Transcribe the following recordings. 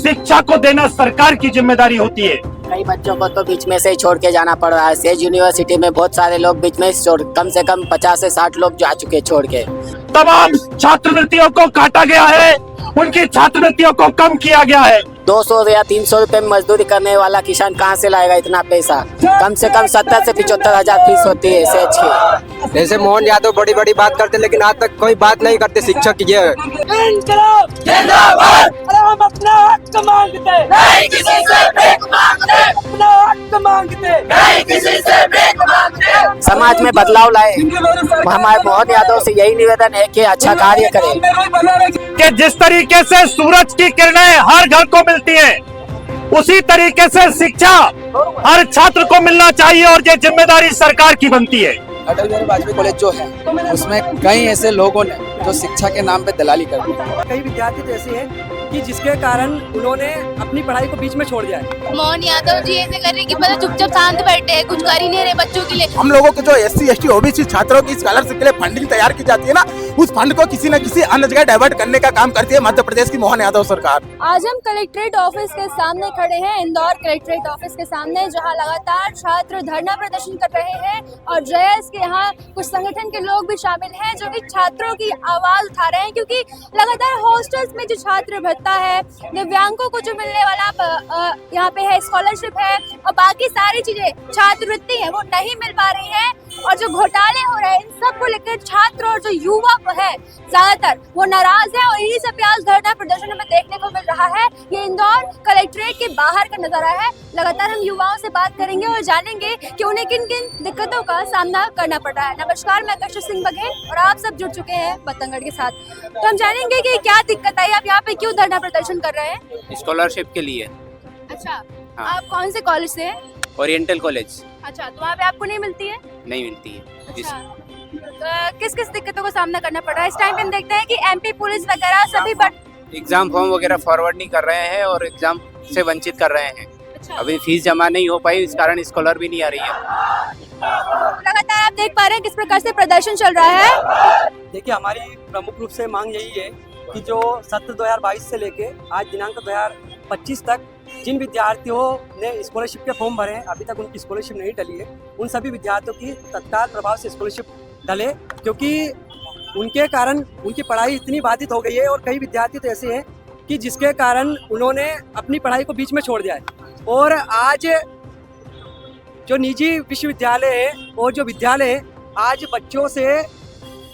शिक्षा को देना सरकार की जिम्मेदारी होती है। कई बच्चों को तो बीच में से ही छोड़ के जाना पड़ रहा है। सेज यूनिवर्सिटी में बहुत सारे लोग बीच में कम से कम 50 से 60 लोग जा चुके छोड़ के। तमाम छात्रवृत्तियों को काटा गया है, उनकी छात्रवृत्तियों को कम किया गया है। 200 या 300 रुपए में मजदूरी करने वाला किसान कहाँ से लाएगा इतना पैसा? कम से कम 70 से 75 हजार फीस होती है सेज की। जैसे मोहन यादव बड़ी बड़ी बात करते लेकिन आज तक कोई बात नहीं करते शिक्षक की। हम अपना हक मांगते, नहीं किसी से भीख मांगते, अपना हक मांगते, नहीं किसी से भीख मांगते। समाज में बदलाव लाए। हमारे मोहन यादव से यही निवेदन है कि अच्छा कार्य करें। कि जिस तरीके से सूरज की किरणें हर घर को मिलती है, उसी तरीके से शिक्षा हर छात्र को मिलना चाहिए और ये जिम्मेदारी सरकार की बनती है। अटल बिहारी वाजपेयी कॉलेज जो है उसमें कई ऐसे लोगों ने जो शिक्षा के नाम पे दलाली कर दी। कई विद्यार्थी तो ऐसे हैं कि जिसके कारण उन्होंने अपनी पढ़ाई को बीच में छोड़ दिया है। मोहन यादव जी ऐसे कर रहे हैं कि पता चुपचाप शांत बैठे हैं, कुछ कर ही नहीं रहे बच्चों के लिए। हम लोगों के जो SC ST OBC छात्रों की स्कॉलरशिप के लिए फंडिंग तैयार की जाती है ना, उस फंड को किसी न किसी अन्य जगह डाइवर्ट करने का काम करती है मध्य प्रदेश की मोहन यादव सरकार। आज हम कलेक्ट्रेट ऑफिस के सामने खड़े हैं, इंदौर कलेक्ट्रेट ऑफिस के सामने, जहां लगातार छात्र धरना प्रदर्शन कर रहे हैं और JS के यहाँ कुछ संगठन के लोग भी शामिल हैं जो कि छात्रों की आवाज उठा रहे हैं, क्योंकि लगातार हॉस्टल्स में जो छात्र भत्ता है, दिव्यांगों को जो मिलने वाला यहाँ पे है स्कॉलरशिप है और बाकी सारी चीजें छात्रवृत्ति है वो नहीं मिल पा रही है। और जो घोटाले हो रहे हैं इन सब को लेकर छात्र और जो युवा है ज्यादातर वो नाराज है और इन्हीं सब आज धरना प्रदर्शन हमें देखने को मिल रहा है। ये इंदौर कलेक्ट्रेट के बाहर का नजारा है। लगातार हम युवाओं से बात करेंगे और जानेंगे कि उन्हें किन किन दिक्कतों का सामना करना पड़ रहा है। नमस्कार, मैं कशिश सिंह बघेल और आप सब जुड़ चुके हैं पतंगड़ के साथ। तो हम जानेंगे कि क्या दिक्कत आई, आप यहाँ पे क्यों धरना प्रदर्शन कर रहे हैं? स्कॉलरशिप के लिए। अच्छा, हाँ। आप कौन से कॉलेज से हैं? Oriental college. अच्छा, तो वहाँ पे आपको नहीं मिलती है? नहीं मिलती है। अच्छा, तो किस किस दिक्कतों का सामना करना पड़ रहा है? इस टाइम पे हम देखते हैं कि MP पुलिस वगैरह सभी एग्जाम फॉर्म वगैरह फॉरवर्ड नहीं कर रहे हैं और एग्जाम से वंचित कर रहे हैं। अच्छा। अभी फीस जमा नहीं हो पाई, इस कारण स्कॉलर भी नहीं आ रही है। लगातार आप देख पा रहे हैं किस प्रकार से प्रदर्शन चल रहा है। देखिए, हमारी प्रमुख रूप से मांग यही है कि जो सत्र 2022 से लेके आज दिनांक 2025 तक जिन विद्यार्थियों ने स्कॉलरशिप के फॉर्म भरे हैं, अभी तक उनकी स्कॉलरशिप नहीं डली है, उन सभी विद्यार्थियों की तत्काल प्रभाव से स्कॉलरशिप डले, क्योंकि उनके कारण उनकी पढ़ाई इतनी बाधित हो गई है। और कई विद्यार्थी तो ऐसे हैं कि जिसके कारण उन्होंने अपनी पढ़ाई को बीच में छोड़ दिया है। और आज जो निजी विश्वविद्यालय है और जो विद्यालय है आज बच्चों से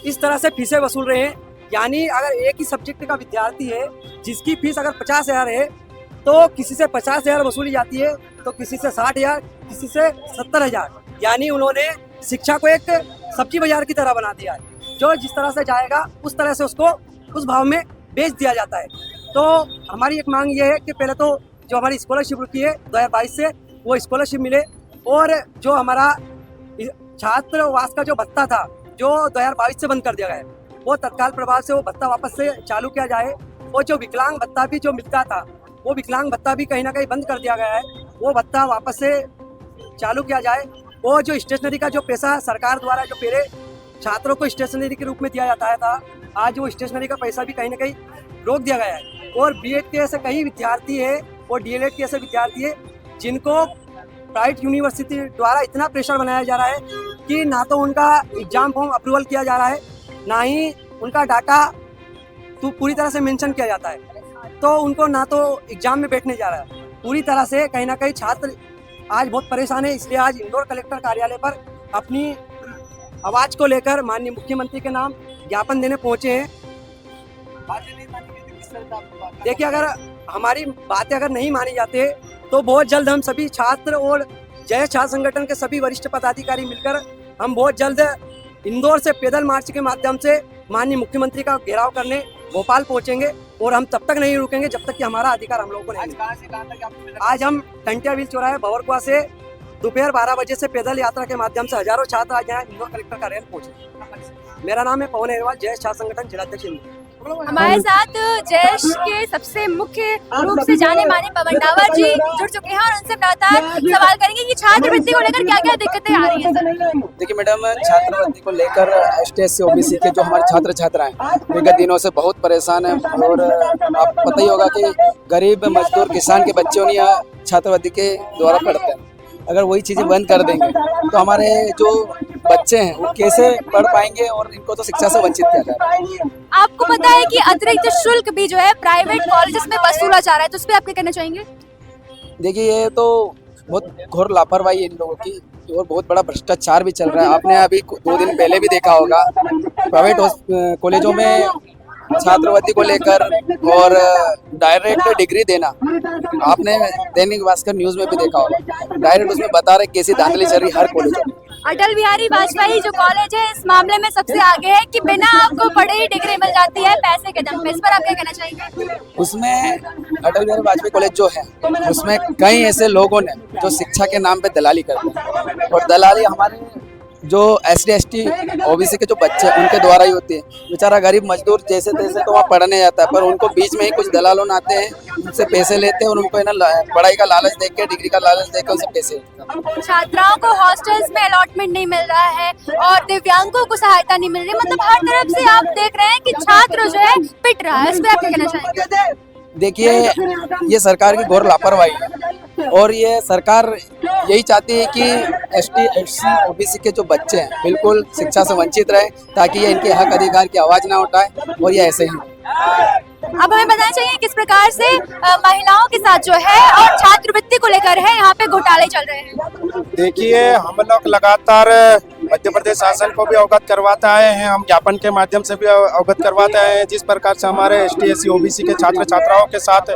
इस तरह से फीसें वसूल रहे हैं। यानी अगर एक ही सब्जेक्ट का विद्यार्थी है जिसकी फीस अगर 50,000 है तो किसी से 50,000 वसूली जाती है, तो किसी से 60,000, किसी से 70,000। यानी उन्होंने शिक्षा को एक सब्जी बाजार की तरह बना दिया है, जो जिस तरह से जाएगा उस तरह से उसको उस भाव में बेच दिया जाता है। तो हमारी एक मांग ये है कि पहले तो जो हमारी स्कॉलरशिप रुकी है 2022 से, वो स्कॉलरशिप मिले और जो हमारा छात्रवास का जो भत्ता था जो 2022 से बंद कर दिया गया है, वो तत्काल प्रभाव से वो भत्ता वापस से चालू किया जाए। और जो विकलांग भत्ता भी जो मिलता था, वो विकलांग भत्ता भी कहीं ना कहीं बंद कर दिया गया है, वो भत्ता वापस से चालू किया जाए। और जो स्टेशनरी का जो पैसा सरकार द्वारा जो पहले छात्रों को स्टेशनरी के रूप में दिया जाता था, आज वो स्टेशनरी का पैसा भी कहीं ना कहीं रोक दिया गया है। और B.Ed के ऐसे कई विद्यार्थी है और DLED के ऐसे विद्यार्थी है जिनको प्राइवेट यूनिवर्सिटी द्वारा इतना प्रेशर बनाया जा रहा है कि ना तो उनका एग्जाम फॉर्म अप्रूवल किया जा रहा है, ना ही उनका डाटा तो पूरी तरह से मेंशन किया जाता है, तो उनको ना तो एग्जाम में बैठने जा रहा है। पूरी तरह से कहीं ना कहीं छात्र आज बहुत परेशान है। इसलिए आज इंदौर कलेक्टर कार्यालय पर अपनी आवाज़ को लेकर माननीय मुख्यमंत्री के नाम ज्ञापन देने पहुंचे हैं। देखिए, अगर हमारी बातें अगर नहीं मानी जाती तो बहुत जल्द हम सभी छात्र और जय छात्र संगठन के सभी वरिष्ठ पदाधिकारी मिलकर हम बहुत जल्द इंदौर से पैदल मार्च के माध्यम से माननीय मुख्यमंत्री का घेराव करने भोपाल पहुंचेंगे। और हम तब तक नहीं रुकेंगे जब तक कि हमारा अधिकार हम लोगों को नहीं मिलेगा। आज हम टंटिया व्हील चौराहे भंवरकुआ से दोपहर 12 बजे से पैदल यात्रा के माध्यम से हजारों छात्र आज यहाँ इंदौर कलेक्टर कार्यालय पहुंचे। मेरा नाम है पवन अग्रवाल, जय छात्र संगठन जिलाध्यक्ष। हमारे साथ जयेश के सबसे मुख्य रूप से जाने माने पवन डावर जी जुड़ चुके हैं और उनसे लगातार सवाल करेंगे कि छात्रवृत्ति को लेकर क्या क्या दिक्कतें आ रही हैं। देखिए मैडम, छात्रवृत्ति को लेकर ST/SC OBC के जो हमारे छात्र छात्राएं विगत दिनों से बहुत परेशान हैं और आप पता ही होगा कि गरीब मजदूर किसान के बच्चों ने यहाँ छात्रवृत्ति के द्वारा पढ़ते हैं। अगर वही चीज़ें बंद कर देंगे तो हमारे जो बच्चे हैं वो कैसे पढ़ पाएंगे और इनको तो शिक्षा से वंचित किया जा रहा है। आपको पता है कि अतिरिक्त शुल्क भी जो है प्राइवेट कॉलेजेस में वसूला जा रहा है, तो उस पर आप क्या कहना चाहेंगे? देखिए, ये तो बहुत घोर लापरवाही है इन लोगों की और बहुत बड़ा भ्रष्टाचार भी चल रहा है। आपने अभी 2 दिन पहले भी देखा होगा प्राइवेट कॉलेजों में छात्रवृत्ति को लेकर और डायरेक्ट डिग्री देना। आपने दैनिक भास्कर न्यूज में भी देखा होगा, डायरेक्ट उसमें बता रहे कैसी धांधली चल रही हर कॉलेजों में। अटल बिहारी वाजपेयी जो कॉलेज है इस मामले में सबसे आगे है कि बिना आपको पढ़े ही डिग्री मिल जाती है पैसे के दम पे। इस पर आप क्या कहना चाहेंगे? उसमें अटल बिहारी वाजपेयी कॉलेज जो है उसमें कई ऐसे लोगों ने जो शिक्षा के नाम पे दलाली करते हैं और दलाली हमारे जो ST/ST OBC के जो बच्चे हैं उनके द्वारा ही होती है। बेचारा गरीब मजदूर जैसे तैसे तो वहाँ पढ़ने जाता है, पर उनको बीच में ही कुछ दलालों आते हैं, उनसे पैसे लेते हैं और उनको है ना पढ़ाई का लालच देख के, डिग्री का लालच देख के उनसे पैसे। छात्राओं को हॉस्टल्स में अलॉटमेंट नहीं मिल रहा है और दिव्यांगों को सहायता नहीं मिल रही, मतलब हर तरफ से आप देख रहे हैं कि छात्र जो है पिट रहा है। इस पर आप क्या कहना चाहेंगे? देखिए, ये सरकार की घोर लापरवाही है और ये सरकार यही चाहती है कि ST/SC OBC के जो बच्चे हैं बिल्कुल शिक्षा से वंचित रहे ताकि ये इनके हक अधिकार की आवाज ना उठाए और ये ऐसे ही। अब हमें बताना चाहिए किस प्रकार से महिलाओं के साथ जो है और छात्रवृत्ति को लेकर है यहाँ पे घोटाले चल रहे हैं। देखिए, हम लोग लगातार मध्य प्रदेश शासन को भी अवगत करवाते आए हैं, हम ज्ञापन के माध्यम से भी अवगत करवाते आए हैं। जिस प्रकार से हमारे ST/SC OBC के छात्र छात्राओं के साथ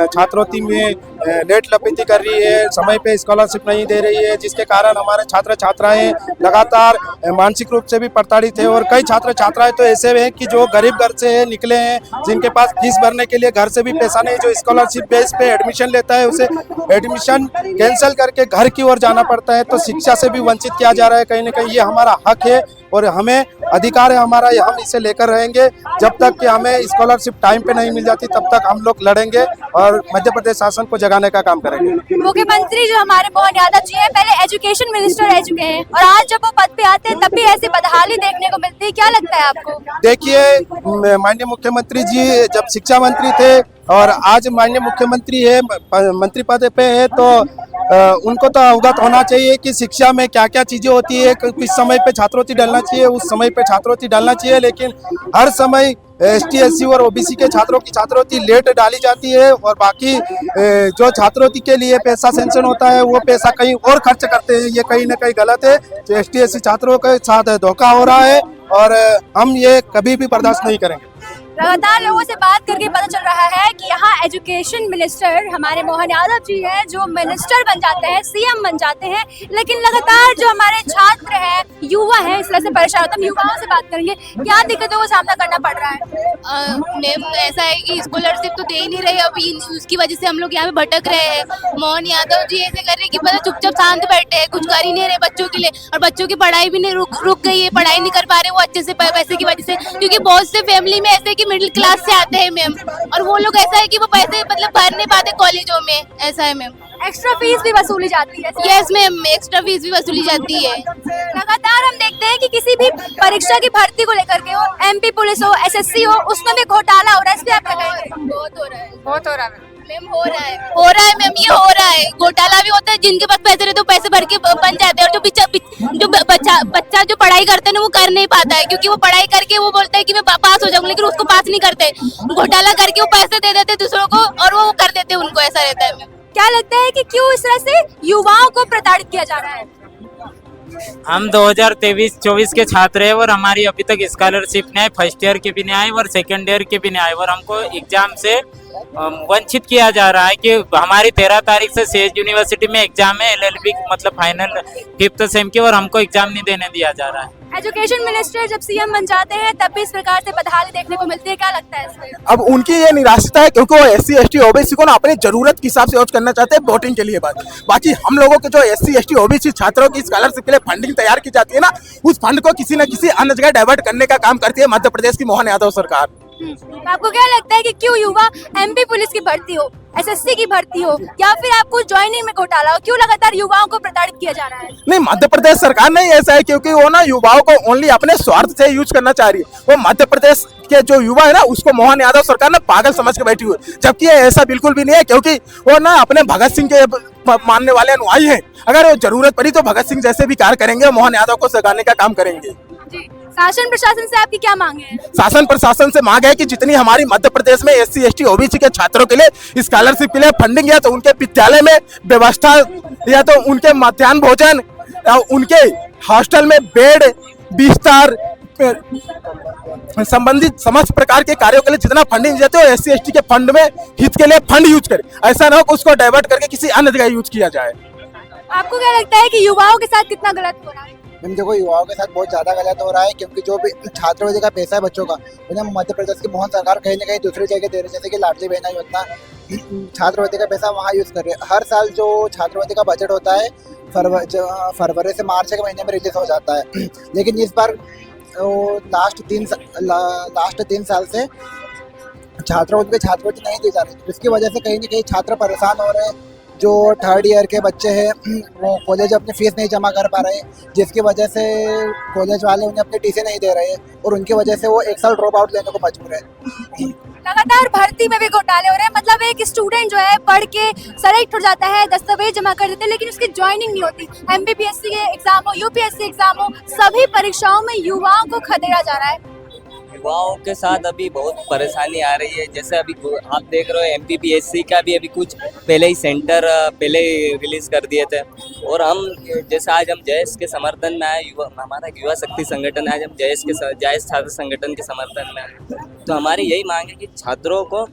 छात्रवृत्ति में लेट लपेटी कर रही है, समय पे स्कॉलरशिप नहीं दे रही है, जिसके कारण हमारे छात्र छात्राएं लगातार मानसिक रूप से भी प्रताड़ित है। और कई छात्र छात्राएं तो ऐसे हैं कि जो गरीब घर से निकले हैं, जिनके पास फीस भरने के लिए घर से भी पैसा नहीं, जो स्कॉलरशिप बेस पे एडमिशन लेता है उसे एडमिशन कैंसिल करके घर की ओर जाना पड़ता है। तो शिक्षा से भी वंचित किया जा रहा है। कहीं ना कहीं ये हमारा हक है और हमें अधिकार है हमारा, हम इसे लेकर रहेंगे। जब तक कि हमें स्कॉलरशिप टाइम पे नहीं मिल जाती तब तक हम लोग लड़ेंगे और मध्य प्रदेश शासन को जगाने का काम करेंगे। मुख्यमंत्री जो हमारे मोहन यादव जी हैं पहले एजुकेशन मिनिस्टर रह चुके हैं और आज जब वो पद पे आते हैं तब भी ऐसी बदहाली देखने को मिलती है, क्या लगता है आपको? देखिए, माननीय मुख्यमंत्री जी जब शिक्षा मंत्री थे और आज माननीय मुख्यमंत्री है, मंत्री पद पे है, तो उनको तो अवगत होना चाहिए कि शिक्षा में क्या क्या चीजें होती है। किस समय पे छात्रवृत्ति डालना चाहिए, उस समय पे छात्रवृत्ति डालना चाहिए, लेकिन हर समय ST/SC और OBC के छात्रों की छात्रवृत्ति लेट डाली जाती है और बाकी जो छात्रवृत्ति के लिए पैसा सेंक्शन होता है वो पैसा कहीं और खर्च करते हैं। ये कहीं ना कहीं गलत है। जो ST/SC छात्रों के साथ धोखा हो रहा है और हम ये कभी भी बर्दाश्त नहीं करेंगे। लगातार लोगों से बात करके पता चल रहा है कि यहाँ एजुकेशन मिनिस्टर हमारे मोहन यादव जी हैं जो मिनिस्टर बन जाते हैं, CM बन जाते हैं, लेकिन लगातार जो हमारे छात्र हैं, युवा हैं, इस तरह से परेशान होते हैं। युवाओं से बात करेंगे, क्या दिक्कतों का सामना करना पड़ रहा है? मैम, ऐसा है कि स्कॉलरशिप तो दे ही नहीं रहे, अभी उसकी वजह से हम लोग यहाँ पे भटक रहे हैं। मोहन यादव जी ऐसे कर रहे हैं कि पता चुपचाप शांत बैठे हैं, कुछ कर ही नहीं रहे बच्चों के लिए, और बच्चों की पढ़ाई भी नहीं रुक गई है, पढ़ाई नहीं कर पा रहे वो अच्छे से पैसे की वजह से, क्योंकि बहुत से फैमिली में ऐसे कि मिडिल क्लास से आते हैं मैम, और वो लोग ऐसा है कि वो पैसे मतलब भर नहीं पाते कॉलेजों में, ऐसा है मैम। एक्स्ट्रा फीस भी वसूली जाती है? यस मैम, एक्स्ट्रा फीस भी वसूली जाती है। लगातार हम देखते हैं कि किसी भी परीक्षा की भर्ती को लेकर के हो, MP पुलिस हो, SSC हो, उसमें भी घोटाला हो रहा है। इस पे आप क्या कहेंगे? बहुत हो रहा है, बहुत हो रहा है मैम, हो रहा है मैम, ये हो रहा है। घोटाला भी होता है, जिनके पास पैसे रहते हैं पैसे भर के बन जाते हैं, और जो बच्चा जो पढ़ाई करते हैं ना वो कर नहीं पाता है, क्योंकि वो पढ़ाई करके वो बोलता है कि मैं पास हो जाऊंगा, लेकिन उसको पास नहीं करते। घोटाला करके वो पैसे दे देते दूसरों को और वो कर देते उनको, ऐसा रहता है। क्या लगता है कि क्यों इस तरह से युवाओं को प्रताड़ित किया जा रहा है? हम 2023-24 के छात्र हैं और हमारी अभी तक स्कॉलरशिप नहीं आई, फर्स्ट ईयर के भी नहीं आई और सेकेंड ईयर के भी नहीं आई, और हमको एग्जाम से वंचित किया जा रहा है कि हमारी 13 तारीख से सेज यूनिवर्सिटी में एग्जाम है, LLB मतलब फाइनल 5th सेम की, और हमको एग्जाम नहीं देने दिया जा रहा है। एजुकेशन मिनिस्टर जब CM बन जाते हैं तब भी इस प्रकार से बदहाली देखने को मिलती है, क्या लगता है इसमें? अब उनकी ये निराशा है क्योंकि वो SC ST OBC को ना अपनी जरूरत के हिसाब से यूज करना चाहते हैं वोटिंग के लिए। बाकी हम लोगों के जो SC ST OBC छात्रों की स्कॉलरशिप के लिए फंडिंग तैयार की जाती है ना, उस फंड को किसी न किसी अन्य जगह डाइवर्ट करने का काम करती है मध्य प्रदेश की मोहन यादव सरकार। तो आपको क्या लगता है कि क्यों युवा एमपी पुलिस की भर्ती हो, एसएससी की भर्ती हो, या फिर आपको ज्वाइनिंग में घोटाला हो, क्यों लगातार युवाओं को प्रताड़ित किया जा रहा है? नहीं, मध्य प्रदेश सरकार नहीं ऐसा है, क्योंकि वो ना युवाओं को ओनली अपने स्वार्थ से यूज करना चाह रही है। वो मध्य प्रदेश के जो युवा है ना, उसको मोहन यादव सरकार ने पागल समझ के बैठी हुई, जबकि ये ऐसा बिल्कुल भी नहीं है, क्योंकि वो ना अपने भगत सिंह के मानने वाले अनुयायी हैं। अगर वो जरूरत पड़ी तो भगत सिंह जैसे भी कार्य करेंगे, मोहन यादव को सगाने का काम करेंगे। शासन प्रशासन से आपकी क्या मांग है? शासन प्रशासन से मांग है कि जितनी हमारी मध्य प्रदेश में एससी एसटी ओबीसी के छात्रों के लिए स्कॉलरशिप के लिए फंडिंग, या तो उनके विद्यालय में व्यवस्था, या तो उनके मध्याह्न भोजन, या उनके हॉस्टल में बेड, बिस्तर संबंधित समस्त प्रकार के कार्यों के लिए जितना फंडिंग देते हो, एससी एसटी के फंड में हित के लिए फंड यूज करे। ऐसा ना हो कि उसको डाइवर्ट करके किसी अन्य जगह यूज किया जाए। आपको क्या लगता है कि युवाओं के साथ कितना गलत हो रहा है? मैम देखो, युवाओं के साथ बहुत ज़्यादा गलत हो रहा है, क्योंकि जो भी छात्रवृत्ति का पैसा है बच्चों का, उन्हें मध्य प्रदेश की मोहन सरकार कहीं ना कहीं दूसरी जगह दे रही है, जैसे कि लाडली बहना योजना, छात्रवृत्ति का पैसा वहाँ यूज़ कर रहे हैं। हर साल जो छात्रवृत्ति का बजट होता है फरवरी से मार्च के महीने में रिलीज हो जाता है, लेकिन इस बार लास्ट 3 साल से छात्रवृत्ति नहीं दी जा रही, जिसकी वजह से कहीं ना कहीं छात्र परेशान हो रहे हैं। जो थर्ड ईयर के बच्चे हैं वो कॉलेज अपनी फीस नहीं जमा कर पा रहे हैं, जिसकी वजह से कॉलेज वाले उन्हें अपनी टीसी नहीं दे रहे हैं, और उनकी वजह से वो 1 साल ड्रॉप आउट लेने को मजबूर है। लगातार भर्ती में भी घोटाले हो रहे हैं। मतलब एक स्टूडेंट जो है पढ़ के सेलेक्ट हो जाता है, दस्तावेज जमा कर देते हैं, लेकिन उसकी ज्वाइनिंग नहीं होती। एमपीपीएससी के एग्जाम हो, यूपीएससी एग्जाम हो, सभी परीक्षाओं में युवाओं को खदेड़ा जा रहा है। युवाओं के साथ अभी बहुत परेशानी आ रही है। जैसे अभी आप देख रहे हो एमपीपीएससी का भी अभी कुछ पहले ही सेंटर पहले ही रिलीज कर दिए थे, और हम जैसे आज हम जयेश के समर्थन में आए, हमारा युवा शक्ति संगठन है, आज हम जयेश छात्र संगठन के समर्थन में आए। तो हमारी यही मांग है कि छात्रों को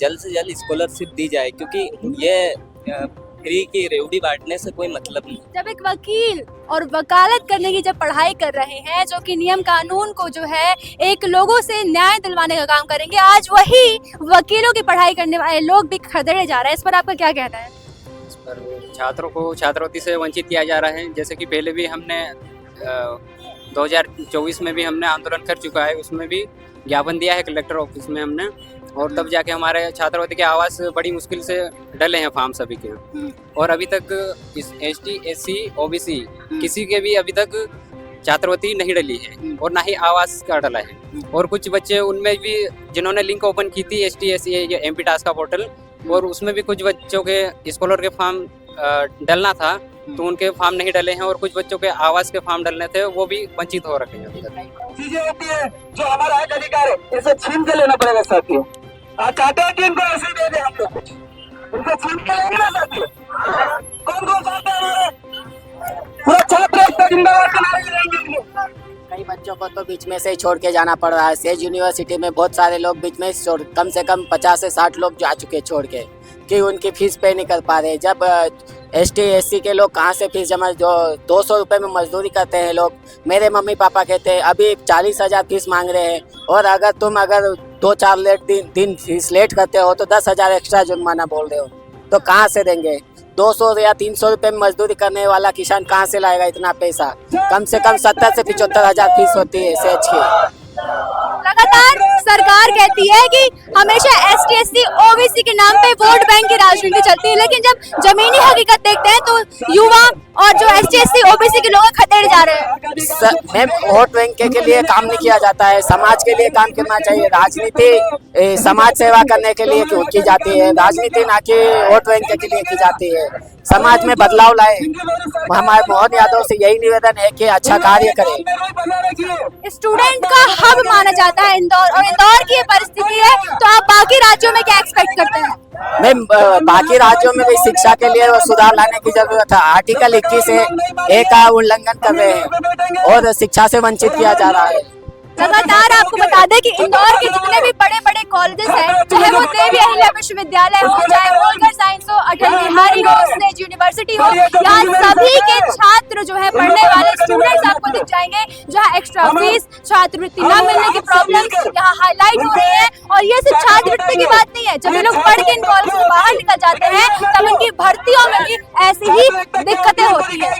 जल्द से जल्द स्कॉलरशिप दी जाए, क्योंकि ये फ्री की रेवड़ी बांटने से कोई मतलब नहीं। जब एक वकील और वकालत करने की जब पढ़ाई कर रहे हैं, जो कि नियम कानून को जो है एक लोगों से न्याय दिलवाने का काम करेंगे, आज वही वकीलों की पढ़ाई करने वाले लोग भी खदेड़े जा रहे हैं। इस पर आपका क्या कहना है? इस पर छात्रों को छात्रवृत्ति से वंचित किया जा रहा है। जैसे कि पहले भी हमने 2024 में भी हमने आंदोलन कर चुका है, उसमें भी ज्ञापन दिया है कलेक्टर ऑफिस में हमने, और तब जाके हमारे छात्रवृत्ति के आवास बड़ी मुश्किल से डले हैं फॉर्म सभी के, और अभी तक इस एसटी एससी ओबीसी किसी के भी अभी तक छात्रवृत्ति नहीं डली है, और ना ही आवास का डला है। और कुछ बच्चे उनमें भी जिन्होंने लिंक ओपन की थी एसटी एससी एमपी टास्क का पोर्टल, और उसमें भी कुछ बच्चों के स्कॉलर के फॉर्म डलना था, तो उनके फॉर्म नहीं डले हैं, और कुछ बच्चों के आवास के फॉर्म डलने थे, वो भी वंचित हो रखे हैं। चीजें होती है जो हमारा हक अधिकार है, इसे छीन के लेना पड़ेगा साथियों। आप चाहते हैं कि इनको ऐसे दे दें हम लोग कुछ, उनको छीन के लेंगे ना साथियों। कौन चाहते हैं हमारे पूरा छात्र एकता जिंदाबाद बनाए रहेंगे। कई बच्चों को तो बीच में से ही छोड़ के जाना पड़ रहा है। सेज यूनिवर्सिटी में बहुत सारे लोग बीच में छोड़, कम से कम 50 से 60 लोग जा चुके छोड़ के, कि उनकी फीस पे नहीं कर पा रहे। जब एसटी एससी के लोग कहाँ से फीस जमा, जो 200 रुपये में मजदूरी करते हैं लोग। मेरे मम्मी पापा कहते हैं अभी 40,000 फीस मांग रहे हैं, और अगर तुम 2-4 दिन फीस लेट करते हो तो 10,000 एक्स्ट्रा जुर्माना बोल रहे हो, तो कहाँ से देंगे? 200 या 300 रुपये में मजदूरी करने वाला किसान कहाँ से लाएगा इतना पैसा? कम से कम 70 से 75,000 फीस होती है सेज की। लगातार सरकार कहती है कि हमेशा एसटी एससी ओबीसी के नाम पे वोट बैंक की राजनीति चलती है, लेकिन जब जमीनी हकीकत देखते हैं तो युवा और जो एसटी एससी ओबीसी के लोग खदेड़े जा रहे हैं। मैम, वोट बैंक के लिए काम नहीं किया जाता है, समाज के लिए काम करना चाहिए। राजनीति समाज सेवा करने के लिए की जाती है, राजनीति ना कि वोट बैंक के लिए की जाती है। समाज में बदलाव लाए। हमारे मोहन यादव से यही निवेदन है कि अच्छा कार्य करें। स्टूडेंट का हब माना जाता है इंदौर, और इंदौर की ये परिस्थिति है, तो आप बाकी राज्यों में क्या एक्सपेक्ट करते हैं? मैम, बाकी राज्यों में भी शिक्षा के लिए सुधार लाने की जरूरत है। आर्टिकल 21A का उल्लंघन कर रहे हैं और शिक्षा से वंचित किया जा रहा है। लगातार आपको बता दें कि इंदौर के जितने भी बड़े बड़े कॉलेजेस हैं, चाहे वो देवी अहिल्या विश्वविद्यालय हो, चाहे होलकर साइंस हो, अटल बिहारी हो, स्टेट यूनिवर्सिटी हो, यहाँ सभी के छात्र जो है पढ़ने वाले स्टूडेंट्स आपको दिख जाएंगे, जहाँ एक्स्ट्रा फीस, छात्रवृत्ति न मिलने की प्रॉब्लम्स यहाँ हाईलाइट हो रही है। और ये सिर्फ छात्रवृत्ति की बात नहीं है, जब ये लोग पढ़ के इन कॉलेज से बाहर निकल जाते हैं तब उनकी भर्तियों में भी ऐसी ही दिक्कतें होती है।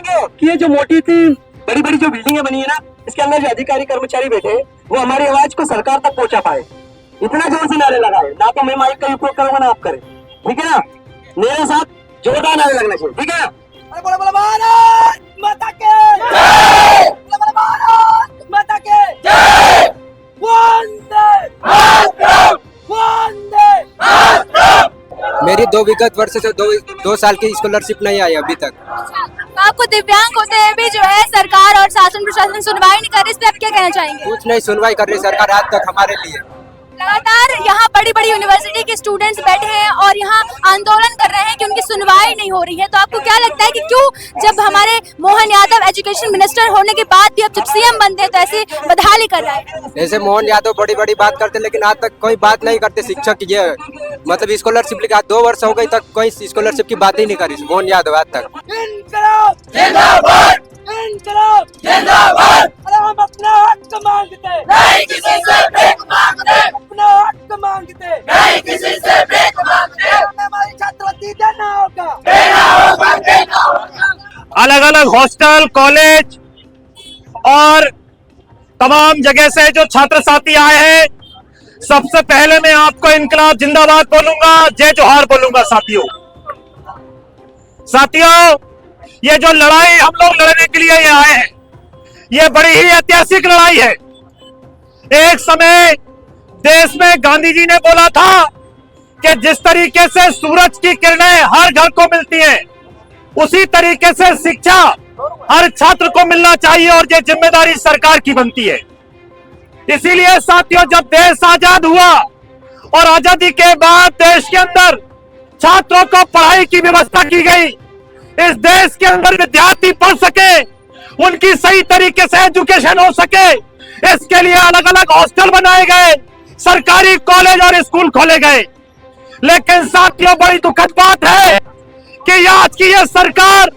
ये जो मोटी सी बड़ी बड़ी जो बिल्डिंगें बनी है ना, इसके अंदर जो अधिकारी कर्मचारी बैठे वो हमारी आवाज को सरकार तक पहुंचा पाए। इतना जोर से नारे लगाए, ना तो मैं माइक का उपयोग करूंगा ना आप करें, ठीक है ना। मेरे साथ जोरदार नारे लगना चाहिए, ठीक है ना। बोलो बोलो भारत माता के जय, बोलो भारत माता के जय, वंदे मातरम, वंदे मातरम। मेरी 2 विगत वर्ष से 2 साल की स्कॉलरशिप नहीं आई अभी तक। आपको दिव्यांग होते हैं भी जो है सरकार और शासन प्रशासन सुनवाई नहीं कर रही, इस पे आप क्या कहना चाहेंगे? कुछ नहीं सुनवाई कर रही सरकार आज तक हमारे लिए। लगातार यहाँ बड़ी बड़ी यूनिवर्सिटी के स्टूडेंट्स बैठे हैं और यहाँ आंदोलन कर रहे हैं कि उनकी सुनवाई नहीं हो रही है, तो आपको क्या लगता है कि क्यों जब हमारे मोहन यादव एजुकेशन मिनिस्टर होने के बाद भी अब जब सीएम बनते हैं तो ऐसे बदहाली कर रहा है? जैसे मोहन यादव बड़ी बड़ी बात करते लेकिन आज तक कोई बात नहीं करते शिक्षक की, ये मतलब स्कॉलरशिप लेके आज 2 वर्ष हो गई तक कोई स्कॉलरशिप की बात ही नहीं करी मोहन यादव आज तक। इनकलाब जिंदाबाद, इनकलाब जिंदाबाद। अरे हम अपना हक मांगते नहीं, किसी से भीख मांगते, अपना हक मांगते नहीं, किसी से भीख मांगते। हमें हमारी छात्रवृत्ति देना होगा, देना होगा, देना होगा। अलग अलग हॉस्टल, कॉलेज और तमाम जगह से जो छात्र साथी आए हैं, सबसे पहले मैं आपको इनकलाब जिंदाबाद बोलूंगा, जय जोहार बोलूंगा। साथियों, ये जो लड़ाई हम लोग लड़ने के लिए यहाँ आए हैं, ये बड़ी ही ऐतिहासिक लड़ाई है। एक समय देश में गांधी जी ने बोला था कि जिस तरीके से सूरज की किरणें हर घर को मिलती हैं, उसी तरीके से शिक्षा हर छात्र को मिलना चाहिए और ये जिम्मेदारी सरकार की बनती है। इसीलिए साथियों, जब देश आजाद हुआ और आजादी के बाद देश के अंदर छात्रों को पढ़ाई की व्यवस्था की गई, इस देश के अंदर विद्यार्थी पढ़ सके, उनकी सही तरीके से एजुकेशन हो सके, इसके लिए अलग अलग हॉस्टल बनाए गए, सरकारी कॉलेज और स्कूल खोले गए। लेकिन साथियों, बड़ी दुखद बात है कि आज की ये सरकार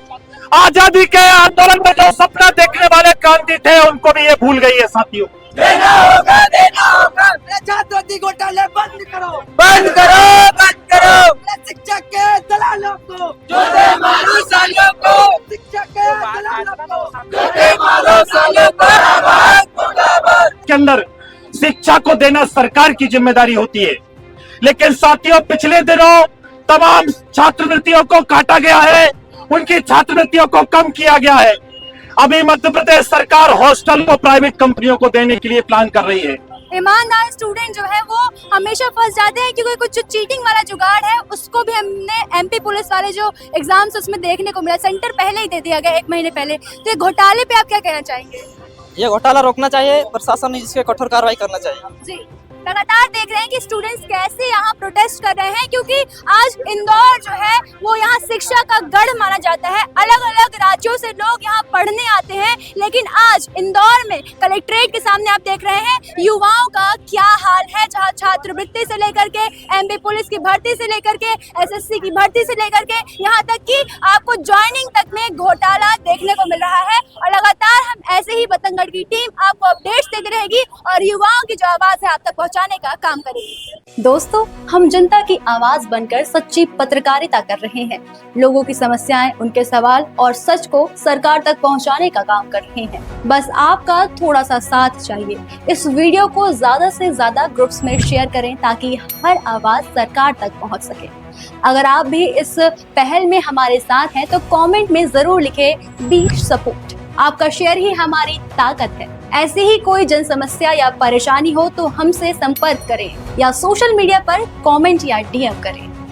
आजादी के आंदोलन में जो सपना देखने वाले क्रांति थे, उनको भी ये भूल गई है। साथियों, देना होगा, देना होगा। छात्रवृत्ति घोटाले बंद करो, बंद करो, बंद करो। शिक्षक के दलालों को जूते मारो, सालों को शिक्षक के दलालों को जूते मारो, सालों को। के अंदर शिक्षा को देना सरकार की जिम्मेदारी होती है। लेकिन साथियों, पिछले दिनों तमाम छात्रवृत्तियों को काटा गया है, उनकी छात्रवृत्तियों को कम किया गया है। अभी मध्य प्रदेश सरकार हॉस्टल को प्राइवेट कंपनियों को देने के लिए प्लान कर रही है। ईमानदार स्टूडेंट जो है वो हमेशा फंस जाते हैं, क्योंकि कुछ जो चीटिंग वाला जुगाड़ है उसको भी हमने एमपी पुलिस वाले जो एग्जाम्स उसमें देखने को मिला। सेंटर पहले ही दे दिया गया 1 महीने पहले। तो ये घोटाले पे आप क्या कहना चाहेंगे? ये घोटाला रोकना चाहिए, प्रशासन ने इसके कठोर कार्रवाई करना चाहिए। जी, लगातार देख रहे हैं कि स्टूडेंट्स कैसे यहाँ प्रोटेस्ट कर रहे हैं, क्योंकि आज इंदौर जो है वो यहाँ शिक्षा का गढ़ माना जाता है। अलग अलग राज्यों से लोग यहाँ पढ़ने आते हैं, लेकिन आज इंदौर में कलेक्ट्रेट के सामने आप देख रहे हैं युवाओं का क्या हाल है, जहाँ छात्रवृत्ति से लेकर के एमपी पुलिस की भर्ती से लेकर के एसएससी की भर्ती से लेकर के यहाँ तक कि आपको ज्वाइनिंग तक में घोटाला देखने को मिल रहा है। और लगातार हम ऐसे ही बतंगड़ की टीम आपको अपडेट्स देती रहेगी और युवाओं की जो आवाज है आप तक पहुंचाने का काम करेगी। दोस्तों, हम जनता की आवाज बनकर सच्ची पत्रकारिता कर रहे हैं। लोगों की समस्याएं, उनके सवाल और सच को सरकार तक पहुंचाने का काम कर रहे हैं। बस आपका थोड़ा सा साथ चाहिए। इस वीडियो को ज्यादा से ज्यादा ग्रुप्स में शेयर करें ताकि हर आवाज सरकार तक पहुंच सके। अगर आप भी इस पहल में हमारे साथ हैं तो कमेंट में जरूर लिखें बी सपोर्ट। आपका शेयर ही हमारी ताकत है। ऐसे ही कोई जन समस्या या परेशानी हो तो हमसे संपर्क करें या सोशल मीडिया पर कमेंट या डीएम करें।